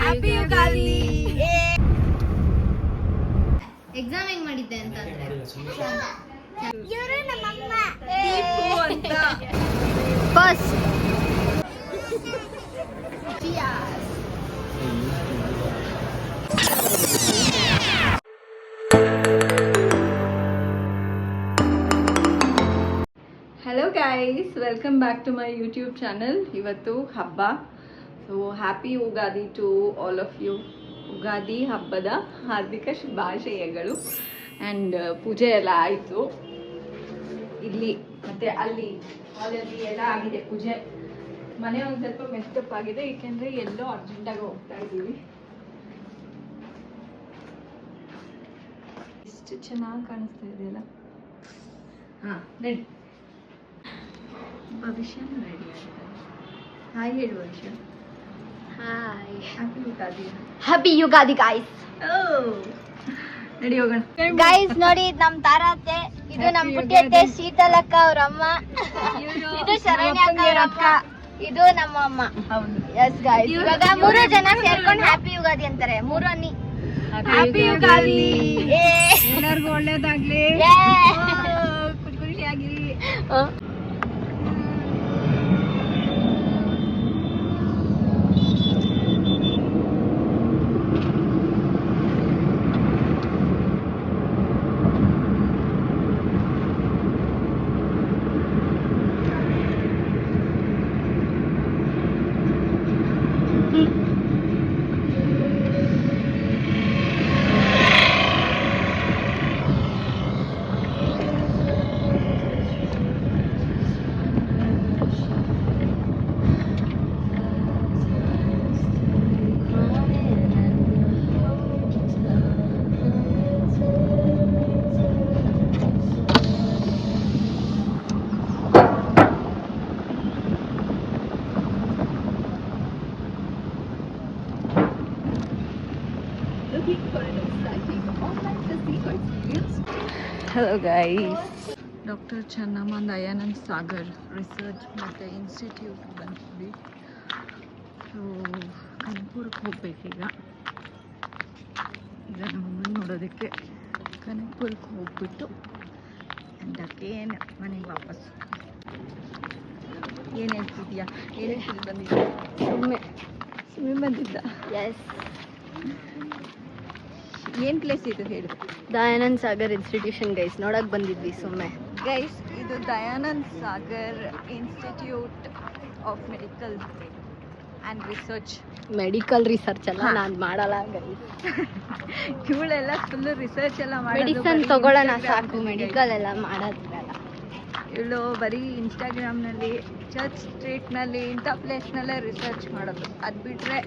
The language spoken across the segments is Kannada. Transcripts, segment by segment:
ಹ್ಯಾಪಿ ಯುಗಾದಿ. ಎಕ್ಸಾಮ್ ಹೆಂಗ್ ಮಾಡಿದ್ದೆ ಅಂತ ಇವರು ನಮ್ಮಮ್ಮ ಅಂತ first hello guys, welcome back to my YouTube channel. ಇವತ್ತು ಹಬ್ಬ, so happy Ugadi to all of you. Ugadi ಹಬ್ಬದ ಹಾರ್ದಿಕ ಶುಭಾಶಯಗಳು. ಆ್ಯಂಡ್ ಪೂಜೆ ಎಲ್ಲ ಆಯಿತು ಇಲ್ಲಿ ಮತ್ತು ಅಲ್ಲಿ ಹಾಲಲ್ಲಿ ಎಲ್ಲ ಆಗಿದೆ ಪೂಜೆ. ಮನೆ ಒಂದು ಸ್ವಲ್ಪ ಮೆಸ್ಟಪ್ ಆಗಿದೆ, ಏಕೆಂದರೆ ಎಲ್ಲೋ ಅರ್ಜೆಂಟಾಗಿ ಹೋಗ್ತಾ ಇದ್ದೀವಿ. ಎಷ್ಟು ಚೆನ್ನಾಗಿ ಕಾಣಿಸ್ತಾ ಇದೆಯಲ್ಲ. ಹಾಂ ರೆಡಿ. ಭವಿಷ್ಯ ರೆಡಿ ಆಗ್ತಾರೆ. ಹಾಯ್ ಹೇಳು ಭವಿಷ್ಯ. Hi, happy Ugadi. Happy Ugadi guys. ನಡಿ ಹೋಗೋಣ ಗೈಸ್. ನೋಡಿ ನಮ್ ತಾರತ್ತೆ, ಇದು ನಮ್ ಪುಟ್ಟಿಯತ್ತೆ ಶೀತಲಕ್ಕ ಅವ್ರ ಅಮ್ಮ, ಇದು ಶರಣ್ಯ ಅಕ್ಕ ಅವ್ರ ಅಕ್ಕ, ಇದು ನಮ್ಮ ಅಮ್ಮ. ಹೌದು, ಎಸ್ ಗೈಸ್. ಇವಾಗ 3 ಜನ ಸೇರ್ಕೊಂಡು ಹ್ಯಾಪಿ ಯುಗಾದಿ ಅಂತಾರೆ. 3 ಅನ್ನಿ. ಹ್ಯಾಪಿ ಯುಗಾದಿ. ಎಲ್ಲರಿಗೂ ಒಳ್ಳೇದಾಗ್ಲಿ, ಖುಷಿಯಾಗಿರಿ. Hello guys, doctor Chennamma Dayanand Sagar research ಮತ್ತು ಇನ್ಸ್ಟಿಟ್ಯೂಟ್ ಬಂದ್ವಿ. ಸೊ ಕನಕಪುರಕ್ಕೆ ಹೋಗ್ಬೇಕೀಗ. ಈಗ ನಮ್ಮಮ್ಮನ ನೋಡೋದಕ್ಕೆ ಕನಕಪುರಕ್ಕೆ ಹೋಗ್ಬಿಟ್ಟು ಅಂಡಕ್ಕೇನು ಮನೆಗೆ ವಾಪಸ್. ಏನು ಹೇಳ್ತಿದ್ಯಾ? ಏನಕ್ಕೆ ಇಲ್ಲಿ ಬಂದಿದ್ಯಾ? ಸುಮ್ಮನೆ ಬಂದಿದ್ದ. ಎಸ್. ಏನು ಪ್ಲೇಸ್ ಇದು ಹೇಳು? ದಯಾನಂದ್ ಸಾಗರ್ ಇನ್ಸ್ಟಿಟ್ಯೂಷನ್ ಗೈಸ್, ನೋಡಕ್ ಬಂದಿದ್ವಿ ಸುಮ್ಮನೆ. ಗೈಸ್, ಇದು Dayanand Sagar institute of medical and research. Medical research ಅಲ್ಲ, ನಾನು ಮಾಡಲ್ಲ ಗೈಸ್. ಇವಳೆಲ್ಲ ಫುಲ್ಲು ರಿಸರ್ಚ್ ಎಲ್ಲ ಮಾಡೋದು. ಮೆಡಿಸನ್ ತಗೊಳ್ಳೋಣ ಸಾಕು, ಮೆಡಿಕಲ್ ಎಲ್ಲ ಮಾಡೋದಿಲ್ಲ. ಇವಳು ಬರೀ ಇನ್ಸ್ಟಾಗ್ರಾಮ್ನಲ್ಲಿ, ಚರ್ಚ್ ಸ್ಟ್ರೀಟ್ನಲ್ಲಿ, ಇಂಥ ಪ್ಲೇಸ್ನಲ್ಲೇ ರಿಸರ್ಚ್ ಮಾಡೋದು. ಅದು ಬಿಟ್ಟರೆ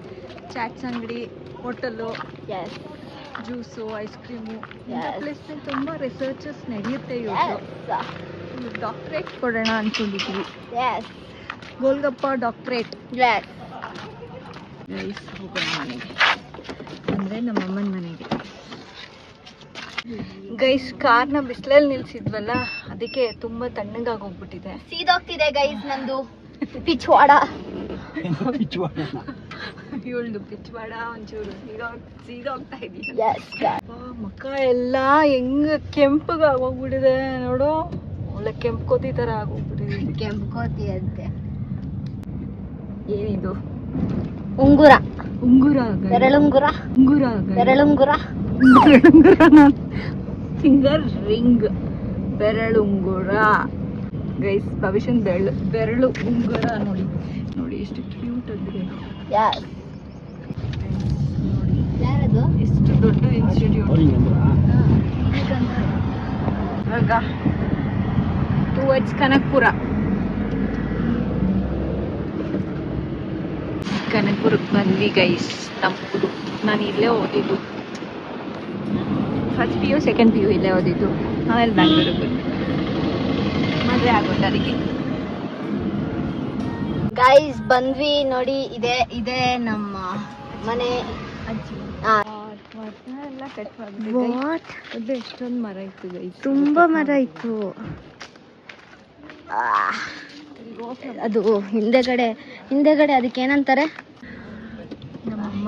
ಚಾಟ್ಸ್ ಅಂಗಡಿ, hotel, yes, juice, ice cream, ಇಂಥ ಪ್ಲೇಸ್ನಲ್ಲಿ ತುಂಬ ರಿಸರ್ಚಸ್ ನಡೆಯುತ್ತೆ. ಇವಳು ಡಾಕ್ಟ್ರೇಟ್ ಕೊಡೋಣ ಅಂದ್ಕೊಂಡಿದ್ವಿ. Yes, golgappa doctorate. Yes guys, ಹೋಗೋಣ ಮನೆಗೆ, ಅಂದರೆ ನಮ್ಮಮ್ಮನ ಮನೆಗೆ. ಗೈಸ್, ಕಾರ್ನ ಬಿಸಿಲಲ್ಲಿ ನಿಲ್ಸಿದ್ವಲ್ಲ, ಅದಕ್ಕೆ ತುಂಬ ತಣ್ಣಗಾಗಿ ಹೋಗ್ಬಿಟ್ಟಿದೆ. ಸೀದೋಗ್ತಿದೆ ಗೈಸ್ ನಂದು ಪಿಚ್ವಾಡ. ಇವಳ್ದು ಪಿಚ್ವಾಡ ಒಂಚೂರು ಸೀದೋಗ್ತಾ ಇದೀಯ. ಎಸ್, ಮುಖ ಎಲ್ಲ ಹೆಂಗ ಕೆಂಪಗಾಗೋಗ್ಬಿಟ್ಟಿದೆ ನೋಡು. ಒಳ್ಳೆ ಕೆಂಪುಕೋತಿ ಥರ ಆಗೋಗ್ಬಿಟ್ಟಿದೆ. ಕೆಂಪುಕೋತಿ ಅಂತೆ. ಏನಿದು? ಉಂಗುರ. ಉಂಗುರ, ಬೆರಳುಂಗುರ. ಉಂಗುರ, ಬೆರಳುಂಗುರ. ಫಿಂಗರ್ ರಿಂಗ್, ಬೆರಳುಂಗುರ. ಗೈಸ್, ಭವಿಷ್ಯನ್ ಬೆರಳು ಉಂಗುರ ನೋಡಿ ನೋಡಿ ಎಷ್ಟು ಕ್ಯೂಟ್ ಆಗಿದೆ. ಯಾರದು? ಎಷ್ಟು ದೊಡ್ಡ ಇನ್ಸ್ಟಿಟ್ಯೂಟ್. ಇವಾಗ ಟುವರ್ಡ್ಸ್ ಕನಕಪುರ. ಕನಕಪುರಕ್ಕೆ ಬಂದ್ವಿ ಗೈಸ್. ನಮ್ಮೂರು. ನಾನು ಇಲ್ಲೇ ಓದಿದ್ದು. ಫಸ್ಟ್ PU ಸೆಕೆಂಡ್ PU ಇಲ್ಲೇ ಓದಿದ್ದು. ಆಮೇಲೆ ಬ್ಯಾಂಗ್ಳೂರಿಗೆ ಬಂದ್ವಿ. ಮದುವೆ ಆಗೋದರಿಗೆ ಗೈಸ್ ಬಂದ್ವಿ ನೋಡಿ. ಇದೆ ನಮ್ಮ ಮನೆ. ಅಜ್ಜಿ ಎಲ್ಲ ಕಟ್ ಮಾಡಿದ್ವಿ. ಎಷ್ಟೊಂದು ಮರ ಇತ್ತು ಗೈಸ್, ತುಂಬಾ ಮರ ಇತ್ತು. ಅದು ಹಿಂದೆಗಡೆ ಅದಕ್ಕೆ ಏನಂತಾರೆ? ನಮ್ಮಮ್ಮ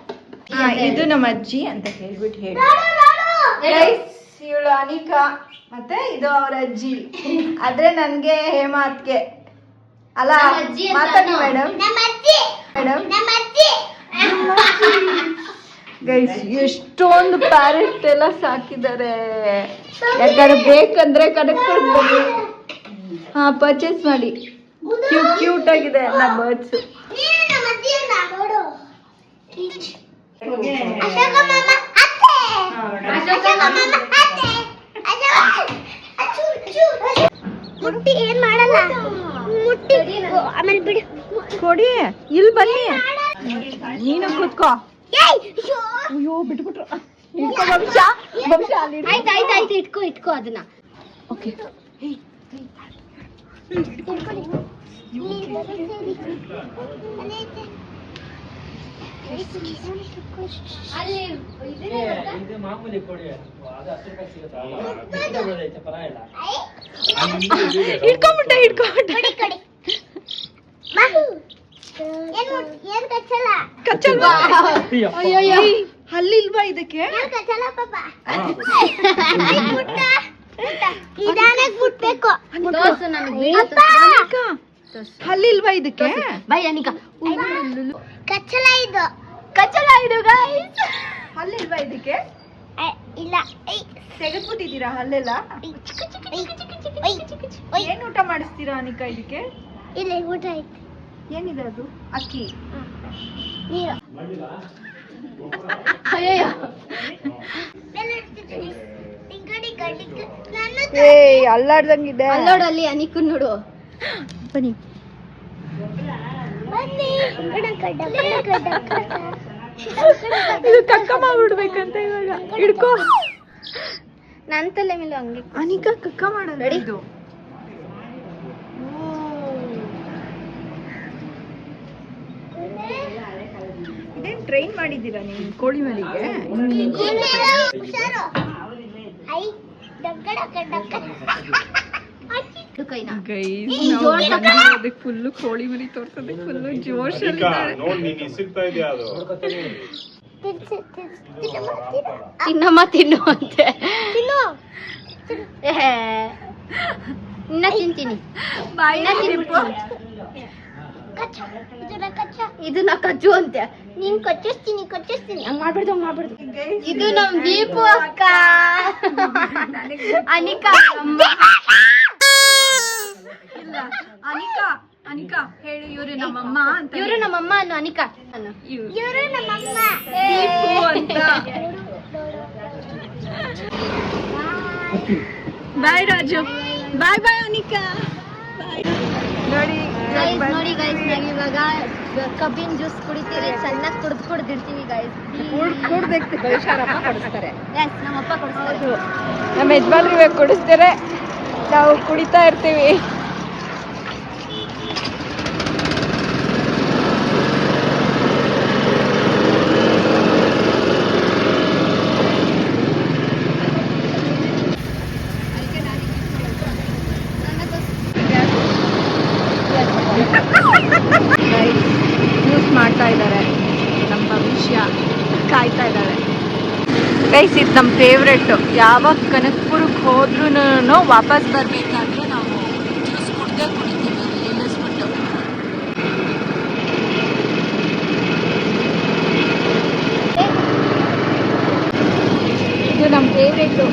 ಇದು ನಮ್ಮ ಅಜ್ಜಿ ಅಂತ ಹೇಳ್ಬಿಟ್ಟು ಹೇಳಿ ಇವಳು ಅನಿಕಾ ಮತ್ತೆ ಇದು ಅವ್ರ ಅಜ್ಜಿ ಆದ್ರೆ ನನ್ಗೆ ಹೇಮಾತ್ಗೆ ಅಲ್ಲ ಮಾತಾಡಿ ಮೇಡಮ್ ಗೈಸ್ ಎಷ್ಟೊಂದು ಪ್ಯಾರೆಟ್ ಎಲ್ಲ ಸಾಕಿದ್ದಾರೆ ಯಾಕಂದ್ರೆ ಬೇಕಂದ್ರೆ ಕಡೆಕ್ ಕೊಡ್ಬೋದು ಹಾ ಪರ್ಚೇಸ್ ಮಾಡಿ ಕ್ಯೂಟ್ ಆಗಿದೆ ಎಲ್ಲ ಬರ್ಡ್ಸ್ ಮುಟ್ಟಿ ಏನ್ ಮಾಡಲ್ಲ ಮುಟ್ಟಿ ಆಮೇಲೆ ಬಿಡು ಕೊಡಿ ಇಲ್ಲಿ ಬನ್ನಿ ನೀನು ಕೂತ್ಕೋ ಅಯ್ಯೋ ಬಿಟ್ಬಿಟ್ರು ಇಟ್ಕೋ ವಂಶ ಅಲ್ಲಿ ಆಯ್ತು ಇಟ್ಕೋ ಅದನ್ನ ಓಕೆ ಮಾಮೂಲಿ ಕೊಡಿ ಇಟ್ಕೊಂಬಿಟ್ಟ ಕಚ್ಚಲ್ವಾ ಹಲ್ಲಿಲ್ವಾ ಇದಕ್ಕೆ ಹಲ್ಲಿಲ್ವಾ ಇದಕ್ಕೆ ಬೈ ಅನಿಕಾ ಕಚ್ಚಲ ಇದು ಗೈಸ್ ಹಲ್ಲಿಲ್ವಾ ಇದಕ್ಕೆ ಇಲ್ಲ ತೆಗೆದ್ಬಿಟ್ಟಿದ್ದೀರಾ ಹಲ್ಲೆಲ್ಲ ಏನ್ ಊಟ ಮಾಡಿಸ್ತೀರಾ ಅನಿಕಾ ಇದಕ್ಕೆ ಇಲ್ಲ ಊಟ ಆಯ್ತು ಏನಿದೆ ಅದು ಅಕ್ಕಿ ನೀರು ಅಯ್ಯಯ್ಯೋ ಅಲ್ಲಾಡ್ದಂಗಿದೆ ಅಲ್ಲೋಡಲ್ಲಿ ಅನಿಕು ನೋಡು ಬನ್ನಿ ಇದು ಕಕ್ಕ ಮಾಡ್ಬಿಡ್ಬೇಕಂತ ಇವಾಗ ಹಿಡ್ಕೋ ನನ್ನ ತಲೆ ಮೇಲೆ ಹಂಗೆ ಅನಿಕಾ ಕಕ್ಕ ಮಾಡೋದು ಇದು ಇದೇನ್ ಟ್ರೈನ್ ಮಾಡಿದ್ದೀರಾ ನೀವು ಕೋಳಿ ಮರಿಗೆ ಫುಲ್ಲು ಕೋಳಿ ಮರಿ ತೋರ್ಸೋದಕ್ಕೆ ಫುಲ್ಲು ಜೋಶಲ್ಲಿದ್ದಾಳೆ ತಿನ್ನು ಅಂತೆ ಇನ್ನ ತಿಂತೀನಿ ಇದನ್ನ ಕಚ್ಚು ಅಂತೆ ನೀನ್ ಕಚ್ಚಿಸ್ತೀನಿ ಹಂಗ್ ಮಾಡ್ಬಿಡ್ದು ಇದು ನಮ್ ದೀಪು ಅಕ್ಕ ಅನಿಕಾ ಇಲ್ಲ ಅನಿಕಾ ಹೇಳು ಇವ್ರು ನಮ್ಮಮ್ಮ ಅಂತ ಇವ್ರು ನಮ್ಮಮ್ಮ ಅನ್ನು ಅನಿಕಾ ಇವ್ರು ನಮ್ಮಮ್ಮ ದೀಪು ಅಂತ ಬಾಯ್ ರಾಜು ಬಾಯ್ ಅನಿಕಾ ನೋಡಿ ಗೈಸ್ ನಾವ್ ಇವಾಗ ಕಬ್ಬಿನ ಜ್ಯೂಸ್ ಕುಡಿತೀವಿ ಚೆನ್ನಾಗಿ ಕುಡ್ದಿರ್ತೀವಿ ಗೈಸ್ ಹುಷಾರಪ್ಪ ಕೊಡಿಸ್ತಾರೆ ನಮ್ಮಪ್ಪ ಕೊಡಿಸ್ತಾರೆ ನಮ್ಮ ಯಜಮಾನ್ರು ಇವಾಗ ಕುಡಿಸ್ತಾರೆ ನಾವು ಕುಡಿತಾ ಇರ್ತೀವಿ ಯೂಸ್ ಮಾಡ್ತಾ ಇದ್ದಾರೆ ನಮ್ಮ ಭವಿಷ್ಯ ಕಾಯ್ತಾ ಇದ್ದಾರೆ ಗೈಸ್ ಇದು ನಮ್ಮ ಫೇವ್ರೆಟ್ಟು ಯಾವಾಗ ಕನಕಪುರಕ್ಕೆ ಹೋದ್ರೂ ವಾಪಸ್ ಬರಬೇಕಾದ್ರೆ ನಾವು ಜ್ಯೂಸ್ ಕುಡಿತೀವಿ ನಿಲ್ಲಿಸ್ಬಿಟ್ಟು ಇದು ನಮ್ಮ ಫೇವ್ರೆಟ್ಟು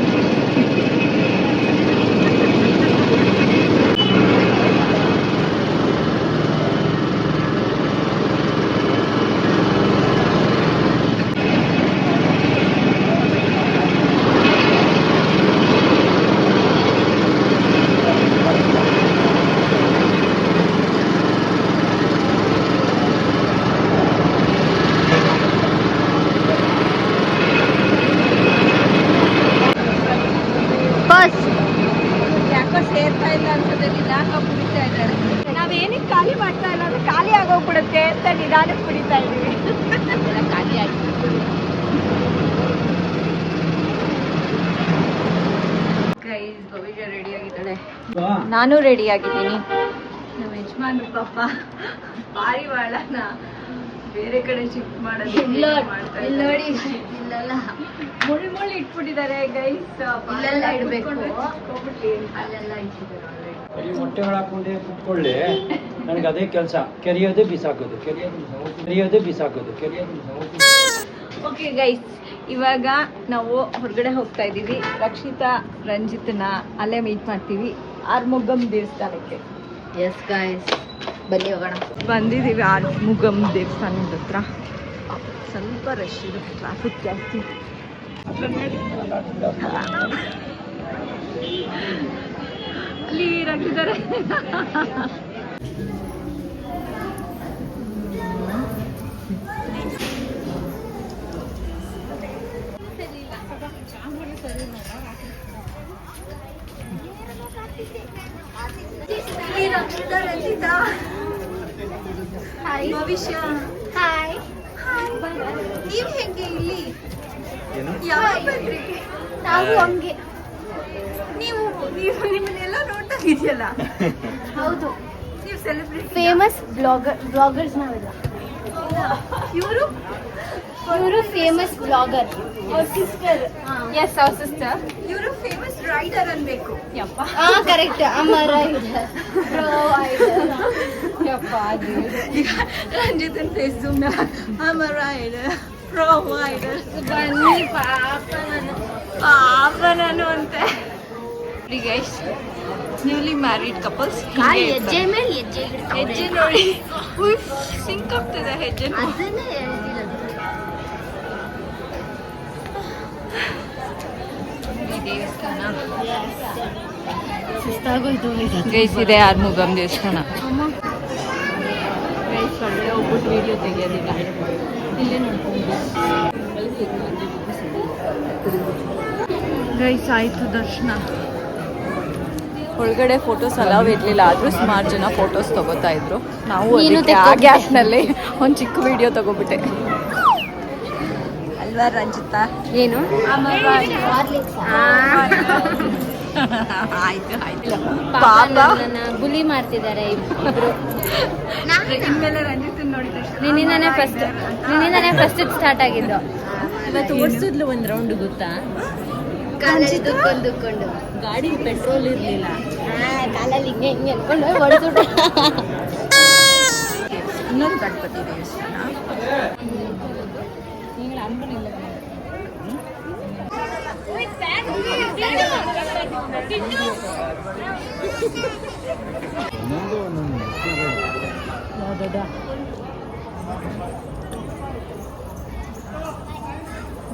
ಯಾಕೋ ಸೇರ್ತಾ ಇಲ್ಲ ಅನ್ಸೋದಲ್ಲಿ ನಿಧಾನ ಕುಡಿತಾ ಇದ್ದಾರೆ ನಾವೇನಕ್ಕೆ ಖಾಲಿ ಮಾಡ್ತಾ ಇಲ್ಲ ಅಂದ್ರೆ ಖಾಲಿ ಆಗೋಗ್ಬಿಡುತ್ತೆ ಅಂತ ನಿಧಾನಕ್ಕೆ ಕುಡಿತಾ ಇದೀವಿ ಖಾಲಿ ಆಗಿ ಗೈಸ್ ಭವಿಷ್ಯ ರೆಡಿ ಆಗಿದ್ದಾಳೆ ನಾನು ರೆಡಿ ಆಗಿದ್ದೀನಿ ನಮ್ಮ ಯಜಮಾನ್ರು ಪಾಪ ಪಾರಿವಾಳನ ಬೇರೆ ಕಡೆ ಶಿಫ್ಟ್ ಮಾಡೋದು ನೋಡಿ ಇಲ್ಲೆಲ್ಲ ಮುಳ್ಳು ಇಟ್ಬಿಟ್ಟಿದ್ದಾರೆ ಗೈಸ್. ಇಲ್ಲೆಲ್ಲ ಇಡ್ಬೇಕು. ಅಲ್ಲೆಲ್ಲ ಇಟ್ಟಿದ್ದಾರೆ ಈ ಮೊಟ್ಟೆ ಹಾಕೊಂಡೆ ಕುತ್ಕೊಳ್ಳಿ. ನನಗೆ ಅದೇ ಕೆಲಸ, ಕೆರೆಯೋದು ಬಿಸಾಕೋದು, ಕೆರೆಯೋದು ಬಿಸಾಕೋದು. ಓಕೆ ಗೈಸ್, ಇವಾಗ ನಾವು ಹೊರಗಡೆ ಹೋಗ್ತಾ ಇದ್ದೀವಿ. ರಕ್ಷಿತಾ ರಂಜಿತ್ನ ಅಲ್ಲೇ ಮೀಟ್ ಮಾಡ್ತೀವಿ ಆರ್ಮುಗಮ್ ದೇವಸ್ಥಾನಕ್ಕೆ. ಎಸ್ ಗಾಯ್ಸ್, ಬನ್ನಿ ಹೋಗೋಣ. ಬಂದಿದ್ದೀವಿ ಆರ್ಮುಗಮ್ ದೇವಸ್ಥಾನದ ಹತ್ರ. ಸ್ವಲ್ಪ ರಶ್ ಇದೆ, ಟ್ರಾಫಿಕ್ ಜಾಸ್ತಿ. ಅಲ್ಲಿ ರಾಕಿದ್ದಾರೆ. ಭವಿಷ್ಯ ಹಾಯ್. ನೀವು ಹೇಗೆ ಇಲ್ಲಿ ಯಾವಾಗ ಬಂದ್ರಿ? ನಾವು ಹಂಗೆ. ನೀವು ನಿಮ್ಮನ್ನೆಲ್ಲ ನೋಡ್ತಾ ಇದೆಯಲ್ಲ. ಹೌದು, ನೀವು ಸೆಲೆಬ್ರಿಟಿ. ಫೇಮಸ್ ಬ್ಲಾಗರ್ಸ್ ನಾವೆಲ್ಲ. ಇವರು famous blogger. Sister. Yes, our sister. ಇವರು ಫೇಮಸ್ ರೈಡರ್ ಅನ್ಬೇಕು. ಯಪ್ಪ, ಕರೆಕ್ಟ್. ಅಮರ ರಂಜಿತನ್ face zoom Amara rider, pro rider. ಬನ್ನಿ ಪಾಪ ನಾನು ಅಂತೆ. Guys, newly married couples. ಹೆಜ್ಜೆ ಮೇಲೆ ಹೆಜ್ಜೆ ನೋಡಿ ಸಿಂಕ್ ಆಗ್ತಿದೆ ಹೆಜ್ಜೆ. ಅದನ್ನೇ ಹೇಳ್ತಿರೋದು. ಈ ದೇವಸ್ಥಾನ ಸುಸ್ತಾಗೋಯ್ತು ಗೈಸ್, ಇದೆ ಆರ್ಮುಗಮ್ ದೇವಸ್ಥಾನ. ಗೈಸ್, ಒಳ್ಳೆ ಹೋಗ್ಬಿಟ್ಟು ವಿಡಿಯೋ ತೆಗಿಯೋದಿಲ್ಲ, ಇಲ್ಲೇ ನೋಡ್ಕೊಂಡು. ಗೈಸ್, ಆಯ್ತು ದರ್ಶನ. ಒಳಗಡೆ ಫೋಟೋಸ್ ಅಲೌ ಇರಲಿಲ್ಲ, ಆದರೂ ಸುಮಾರು ಜನ ಫೋಟೋಸ್ ತಗೋತಾ ಇದ್ರು. ನಾವು ಅದಕ್ಕೆ ಆ ಗ್ಯಾಪ್ನಲ್ಲಿ ಒಂದು ಚಿಕ್ಕ ವಿಡಿಯೋ ತಗೋಬಿಟ್ಟೆ ಅಲ್ವಾ ರಂಜಿತಾ? ಏನು ಆಯ್ತು ಆಯ್ತು. ಪಾಪ ಬುಲಿ ಮಾಡ್ತಿದ್ದಾರೆ ಇಬ್ರು. ಇನ್ಮೇಲೆ ರಂಜಿತನ್ ನೋಡಿದ ತಕ್ಷಣ ನಿನ್ನಿಂದಾನೇ ಫಸ್ಟ್ ಸ್ಟಾರ್ಟ್ ಆಗಿದ್ದು. ಇವತ್ತು ಓಡಿಸಿದ್ಲು ಒಂದು ರೌಂಡ್, ಗೊತ್ತಾ? ಕಾಲಲ್ಲಿ ದುಕ್ಕೊಂಡು ಗಾಡಿ ಪೆಟ್ರೋಲ್ ಇರಲಿಲ್ಲ, ಕಾಲಲ್ಲಿ ಹಿಂಗೆ ಹಿಂಗೆ ಅನ್ಕೊಂಡು ಹೊಡೆದ್ಬಿಟ್ಟು. ಇನ್ನೊಂದು ಗಣಪತಿ ದೇವಸ್ಥಾನ.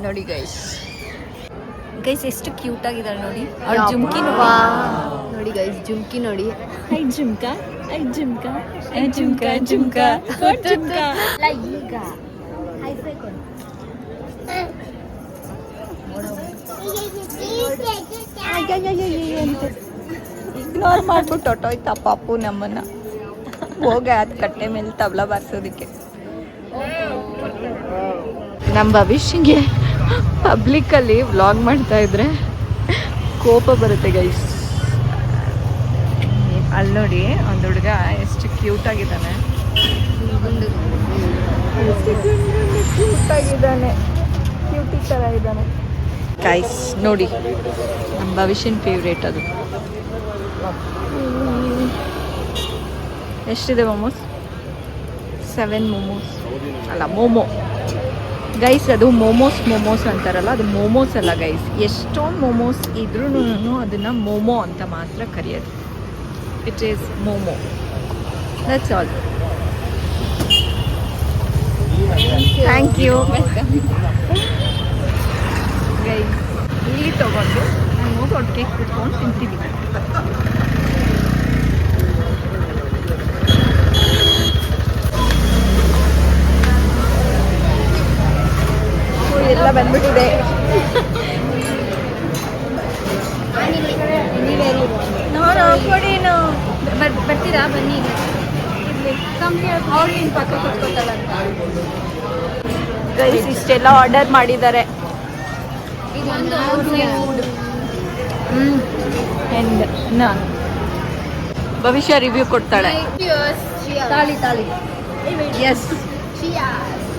ನೋಡಿ ಗೈಸ್ ಎಷ್ಟು ಕ್ಯೂಟ್ ಆಗಿದ್ದಾರೆ ನೋಡಿ. ಅವ್ರ ಜುಮ್ಕಿ ನೋಡಿ ಗೈಸ್, ಜುಮ್ಕಿ ನೋಡಿ. ಜುಮ್ಕಾ ಜುಮ್ಕಾ ಜುಮ್ಕಾ ಜುಮ್ಕಾ ಜುಮ್ಕಾ. ಈಗ ಇಗ್ನೋರ್ ಮಾಡ್ಬಿಟ್ಟು ಹೊಟ್ಟೋಯ್ತಾ ಪಾಪು ನಮ್ಮನ್ನ. ಹೋಗ ಅದು ಕಟ್ಟೆ ಮೇಲೆ ತಬಲ ಬಾರಿಸೋದಕ್ಕೆ. ನಮ್ಮ ಭವಿಷ್ಯಗೆ ಪಬ್ಲಿಕ್ಕಲ್ಲಿ ವ್ಲಾಗ್ ಮಾಡ್ತಾ ಇದ್ರೆ ಕೋಪ ಬರುತ್ತೆ ಗೈಸ್. ಅಲ್ಲಿ ನೋಡಿ, ಒಂದು ಹುಡುಗ ಎಷ್ಟು ಕ್ಯೂಟ್ ಆಗಿದ್ದಾನೆ. ಕ್ಯೂಟ್ ಆಗಿದ್ದಾನೆ, ಕ್ಯೂಟಿ ಥರ ಇದ್ದಾನೆ ಗೈಸ್. ನೋಡಿ, ನಮ್ಮ ಭವಿಷ್ಯನ ಫೇವ್ರೇಟ್ ಅದು. ಎಷ್ಟಿದೆ ಮೊಮೋಸ್? 7 ಮೊಮೋಸ್ ಅಲ್ಲ, ಮೋಮೋ ಗೈಸ್. ಅದು ಮೊಮೋಸ್ ಅಂತಾರಲ್ಲ, ಅದು ಮೋಮೋಸ್ ಅಲ್ಲ ಗೈಸ್. ಎಷ್ಟೊಂದು ಮೊಮೋಸ್ ಇದ್ರೂ ಅದನ್ನು ಮೋಮೋ ಅಂತ ಮಾತ್ರ ಕರೆಯೋದು. It is momo, that's all. Thank you guys. ಇಲ್ಲಿ ತೊಗೊಂಡು ನಾವು ಹೋಗಿ ಕೇಕ್ ಕುತ್ಕೊಂಡು ತಿಂತೀವಿ. ಎಲ್ಲ ಬಂದ್ಬಿಟ್ಟಿದೆ. ಬರ್ತೀರಾ? ಬನ್ನಿ, ಅವ್ರಿಗಿನ ಪಕ್ಕ ಕೂತ್ಕೊತಾಳಂತ. ಗೈಸ್, ಇಷ್ಟೆಲ್ಲ ಆರ್ಡರ್ ಮಾಡಿದ್ದಾರೆ. ಭವಿಷ್ಯ ರಿವ್ಯೂ ಕೊಡ್ತಾಳೆ. ತಾಳಿ ಎಸ್, ಚಿಯರ್ಸ್.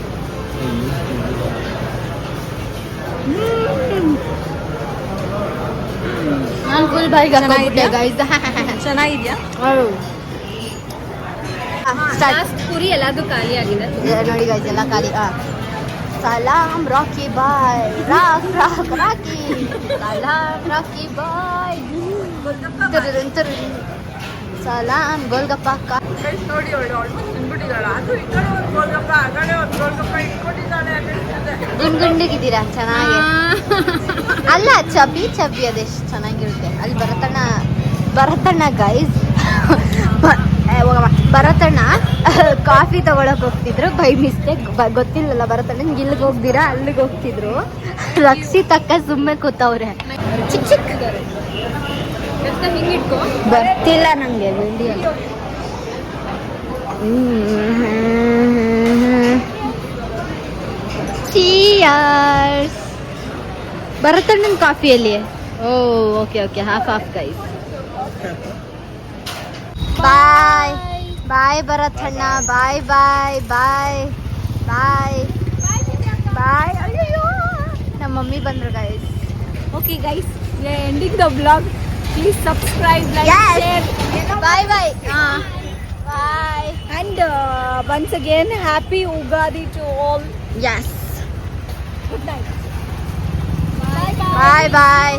ನಾನು ಫುಲ್ ಬಾಯಿಗೆ ಹಾಕೊಂಡ್ಬಿಟ್ಟೆ ಗೈಸ್. ಚೆನ್ನಾಗಿದ್ಯಾ? ಲಾಸ್ಟ್ ಪುರಿ ಎಲ್ಲಾದು ಖಾಲಿ ಆಗಿದೆ. ನೋಡಿ ಗೈಸ್ ಎಲ್ಲ ಖಾಲಿ. ಸಲಾಮ್ ರಾಕಿ ಬಾಯ್, ರಾಕ್ ರಾಕ್ ರಾಕಿ, ಸಲಾಮ್ ರಾಕಿ ಬಾಯ್, ಸಲಾಮ್ ಗೋಲ್ಗಪ್ಪ ನೋಡಿ ಆಲ್ಮೋಸ್ಟ್ ತಿನ್ಬಿಟ್ಟಿದ್ದಾಳೆ. ಅದು ಈ ಕಡೆ ಒಂದು ಗೋಲ್ಗಪ್ಪ, ಆ ಕಡೆ ಒಂದು ಗೋಲ್ಗಪ್ಪ ಇಟ್ಕೊಂಡಿದ್ದಾಳೆ ಅನ್ನಿಸ್ತದೆ. ಗುಂಡ್ಗುಂಡಿಗಿದ್ದೀರಾ ಚೆನ್ನಾಗಿ. ಅಲ್ಲ ಚಬ್ಬಿ ಅದೆಷ್ಟು ಚೆನ್ನಾಗಿರುತ್ತೆ. ಅಲ್ಲಿ ಭರತಣ್ಣ ಗೈಸ್, ಭರತಣ್ಣ ಕಾಫಿ ತಗೊಳಕ್ ಹೋಗ್ತಿದ್ರು. ಬೈ ಮಿಸ್ಟೇಕ್ ಗೊತ್ತಿಲ್ಲಲ್ಲ ಭರತಣ್ಣ ಇಲ್ಲಿಗೆ ಹೋಗ್ದಿರಾ ಅಲ್ಲಿಗೆ ಹೋಗ್ತಿದ್ರು. ರಕ್ಷಿತಕ್ಕ ಸುಮ್ಮನೆ ಕೂತವ್ರೆ. ಚಿಕ್ಕ ಚಿಕ್ಕ ಹಿಂಗಿಟ್ಕೋ. ಬರ್ತಿಲ್ಲ ನಂಗೆ ವಿಡಿಯೋ. ಚಿಯರ್ಸ್. ಭರತಣ್ಣನ ಕಾಫಿಯಲ್ಲಿ. Oh okay half guys. Bye bye Bharatanna, bye bye bye bye bye. ಅಯ್ಯೋ ನಮ್ಮ ಮಮ್ಮಿ ಬಂದ್ರು guys. Okay guys, ending the blog. Please subscribe, like, share. Bye bye Bye. And once again, happy Ugadi to all. Yes. Good night. Bye bye.